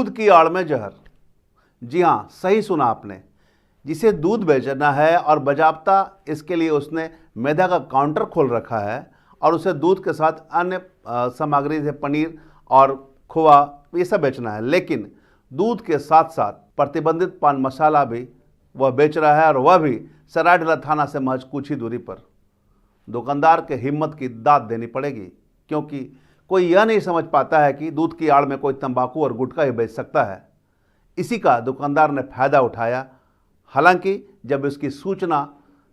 दूध की आड़ में जहर। जी हाँ, सही सुना आपने। जिसे दूध बेचना है और बाजाबता इसके लिए उसने मैदा का काउंटर खोल रखा है और उसे दूध के साथ अन्य सामग्री जैसे पनीर और खोआ ये सब बेचना है, लेकिन दूध के साथ साथ प्रतिबंधित पान मसाला भी वह बेच रहा है और वह भी सरायढला थाना से महज कुछ ही दूरी पर। दुकानदार के हिम्मत की दाद देनी पड़ेगी, क्योंकि कोई यह नहीं समझ पाता है कि दूध की आड़ में कोई तंबाकू और गुटखा ही बेच सकता है। इसी का दुकानदार ने फायदा उठाया। हालांकि जब इसकी सूचना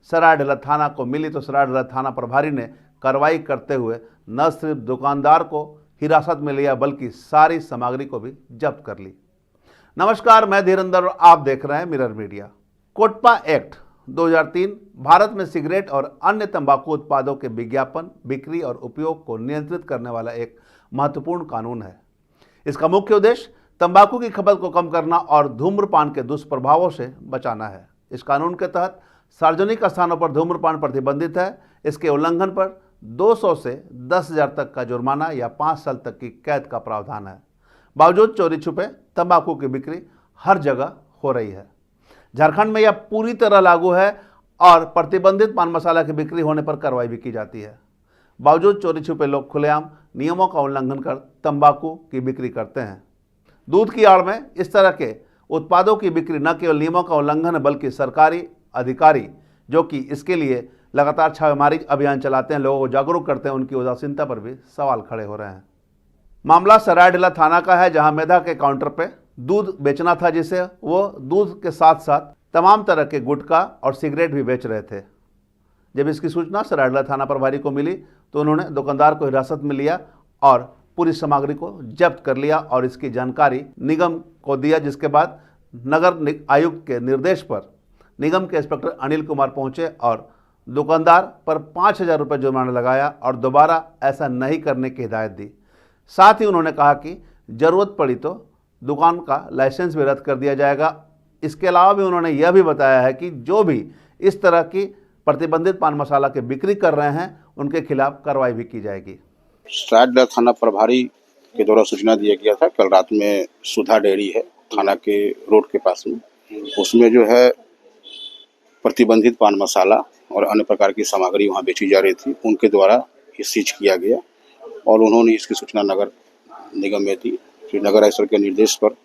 सरायढला थाना को मिली तो सरायढला थाना प्रभारी ने कार्रवाई करते हुए न सिर्फ दुकानदार को हिरासत में लिया बल्कि सारी सामग्री को भी जब्त कर ली। नमस्कार, मैं धीरेंद्र और आप देख रहे हैं mirror media. COTPA act 2003 Bharat में सिगरेट और अन्य तंबाकू उत्पादों के विज्ञापन, बिक्री और उपयोग को नियंत्रित करने वाला एक महत्वपूर्ण कानून है। इसका मुख्य उद्देश्य तंबाकू की खपत को कम करना और धूम्रपान के दुष्प्रभावों से बचाना है। इस कानून के तहत सार्वजनिक स्थानों पर धूम्रपान प्रतिबंधित है। इसके उल्लंघन पर 200 से 10,000 तक का जुर्माना या 5 साल तक की कैद का प्रावधान है। बावजूद चोरी छुपे तंबाकू की बिक्री हर जगह हो रही है। झारखंड में यह पूरी तरह लागू है और प्रतिबंधित पान मसाला की बिक्री होने पर कार्रवाई भी की जाती है। बावजूद चोरी छुपे लोग खुलेआम नियमों का उल्लंघन कर तंबाकू की बिक्री करते हैं। दूध की आड़ में इस तरह के उत्पादों की बिक्री न केवल नियमों का उल्लंघन है बल्कि सरकारी अधिकारी जो कि इसके लिए लगातार छापेमारी अभियान चलाते हैं, लोगों को जागरूक करते हैं, उनकी उदासीनता पर भी सवाल खड़े हो रहे हैं। मामला सरायढला थाना का है, जहां मैदा के काउंटर पे दूध बेचना था, जिसे वो दूध के साथ साथ तमाम तरह के गुटखा और सिगरेट भी बेच रहे थे। जब इसकी सूचना सरायढला थाना प्रभारी को मिली तो उन्होंने दुकानदार को हिरासत में लिया और पूरी सामग्री को जब्त कर लिया और इसकी जानकारी निगम को दिया, जिसके बाद नगर आयुक्त के निर्देश पर निगम के इंस्पेक्टर अनिल कुमार पहुंचे और दुकानदार पर 5,000 रुपये जुर्माना लगाया और दोबारा ऐसा नहीं करने की हिदायत दी। साथ ही उन्होंने कहा कि जरूरत पड़ी तो दुकान का लाइसेंस भी रद्द कर दिया जाएगा। इसके अलावा भी उन्होंने यह भी बताया है कि जो भी इस तरह की प्रतिबंधित पान मसाला की बिक्री कर रहे हैं उनके खिलाफ कार्रवाई भी की जाएगी। सरायढला थाना प्रभारी के द्वारा सूचना दिया गया था। कल रात में सुधा डेयरी है थाना के रोड के पास में, उसमें जो है प्रतिबंधित पान मसाला और अन्य प्रकार की सामग्री वहां बेची जा रही थी। उनके द्वारा ये सीज किया गया और उन्होंने इसकी सूचना नगर निगम में दी। फिर नगर आयुक्त के निर्देश पर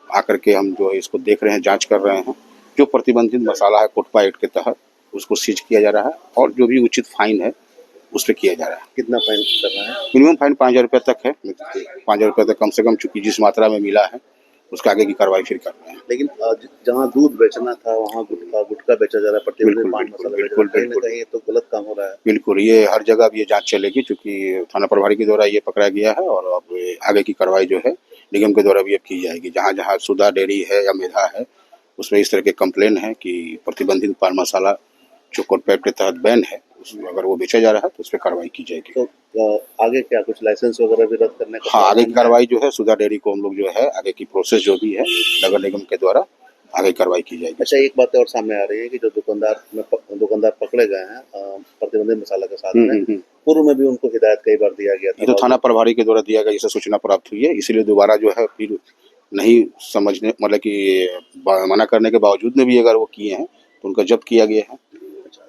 आकर के हम जो है इसको देख रहे हैं, जांच कर रहे हैं। जो प्रतिबंधित मसाला है कोटपा एक्ट के तहत उसको सीज किया जा रहा है और जो भी उचित फाइन है उस पर किया जा रहा है। कितना फाइन कर रहा है? मिनिमम फाइन 5,000 रुपये तक है। 5,000 रुपये तक कम से कम, चूंकि जिस मात्रा में मिला है उसके आगे की कार्रवाई फिर कर रहे हैं। लेकिन जहाँ दूध बेचना था वहाँ गुटखा बेचा जा रहा है, प्रतिबंधित पान मसाला बिल्कुल कहीं ना कहीं ये तो गलत काम हो रहा है। बिल्कुल, ये हर जगह अब ये जांच चलेगी, क्योंकि थाना प्रभारी के द्वारा ये पकड़ा गया है और अब आगे की कार्रवाई जो है निगम के द्वारा भी अब की जाएगी। जहाँ जहाँ सुधा डेयरी है या मेधा है उसमें इस तरह के कंप्लेन है कि प्रतिबंधित पान मसाला जो कोटपा एक्ट के तहत बैन है उसमें अगर वो बेचा जा रहा है तो उस पर कार्रवाई की जाएगी। तो आगे क्या कुछ लाइसेंस वगैरह भी रद्द करने का? हाँ, आगे की कार्रवाई जो है सुधा डेयरी को हम लोग जो है आगे की प्रोसेस जो भी है नगर निगम के द्वारा आगे कार्रवाई की जाएगी। अच्छा, एक बात और सामने आ रही है कि जो दुकानदार पकड़े गए हैं प्रतिबंधित मसाला के साथ में, पूर्व में भी उनको हिदायत कई बार दिया गया था। ये तो थाना प्रभारी के द्वारा दिया गया, जिसे सूचना प्राप्त हुई है, इसलिए दोबारा जो है फिर नहीं समझने, मतलब कि मना करने के बावजूद में भी अगर वो किए हैं तो उनका जब्त किया गया है।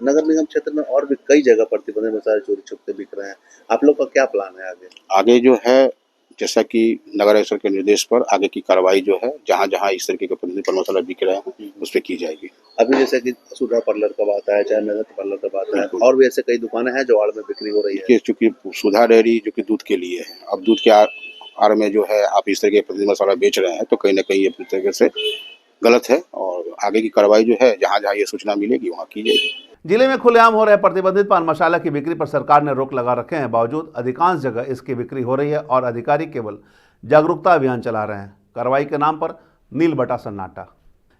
नगर निगम क्षेत्र में और भी कई जगह प्रतिबंधित मसाले चोरी छुपके बिक रहे हैं, आप लोग का क्या प्लान है आगे जो है, जैसा कि नगर आयुक्त के निर्देश पर आगे की कार्रवाई जो है जहां जहां इस तरीके के प्रतिबंधित पान मसाला बिक रहे हैं उस पर की जाएगी। अभी जैसे कि सुधा पार्लर का बात है, चाहे मेधा पार्लर का बात है, और भी ऐसे कई दुकानें हैं जो आड़ में बिक्री हो रही है। चूंकि सुधा डेयरी जो कि दूध के लिए है, अब दूध के आड़ में जो है आप इस तरह के प्रतिबंधित मसाला बेच रहे हैं तो कहीं ना कहीं ये पूरी तरीके से गलत है और आगे की कार्रवाई जो है जहां जहां ये सूचना मिलेगी वहां की जाएगी। जिले में खुलेआम हो रहे प्रतिबंधित पान मसाला की बिक्री पर सरकार ने रोक लगा रखे हैं। बावजूद अधिकांश जगह इसकी बिक्री हो रही है और अधिकारी केवल जागरूकता अभियान चला रहे हैं। कार्रवाई के नाम पर नील बटा सन्नाटा।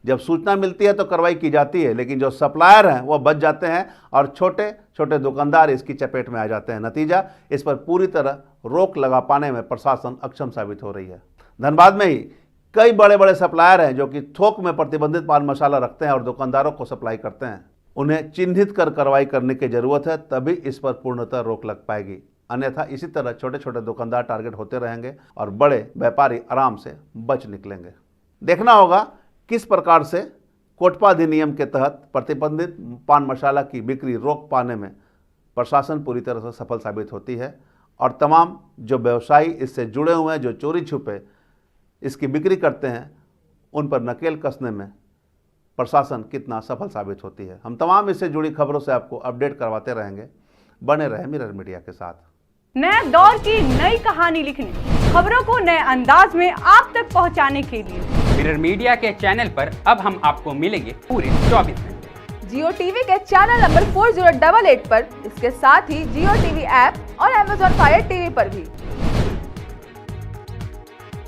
जब सूचना मिलती है तो कार्रवाई की जाती है, लेकिन जो सप्लायर हैं वो बच जाते हैं और छोटे छोटे दुकानदार इसकी चपेट में आ जाते हैं। नतीजा, इस पर पूरी तरह रोक लगा पाने में प्रशासन अक्षम साबित हो रही है। धनबाद में ही कई बड़े बड़े सप्लायर हैं जो कि थोक में प्रतिबंधित पान मसाला रखते हैं और दुकानदारों को सप्लाई करते हैं। उन्हें चिन्हित कर कार्रवाई करने की जरूरत है, तभी इस पर पूर्णतः रोक लग पाएगी। अन्यथा इसी तरह छोटे छोटे दुकानदार टारगेट होते रहेंगे और बड़े व्यापारी आराम से बच निकलेंगे। देखना होगा किस प्रकार से कोटपा अधिनियम के तहत प्रतिबंधित पान मसाला की बिक्री रोक पाने में प्रशासन पूरी तरह से सफल साबित होती है और तमाम जो व्यवसायी इससे जुड़े हुए हैं, जो चोरी छुपे इसकी बिक्री करते हैं, उन पर नकेल कसने में प्रशासन कितना सफल साबित होती है। हम तमाम इससे जुड़ी खबरों से आपको अपडेट करवाते रहेंगे। बने रहे मिरर मीडिया के साथ। नए दौर की नई कहानी लिखने, खबरों को नए अंदाज में आप तक पहुंचाने के लिए मिरर मीडिया के चैनल पर अब हम आपको मिलेंगे पूरे 24 घंटे। जियो टीवी के चैनल नंबर 4088 पर, इसके साथ ही जियो टीवी ऐप और Amazon Fire TV पर भी।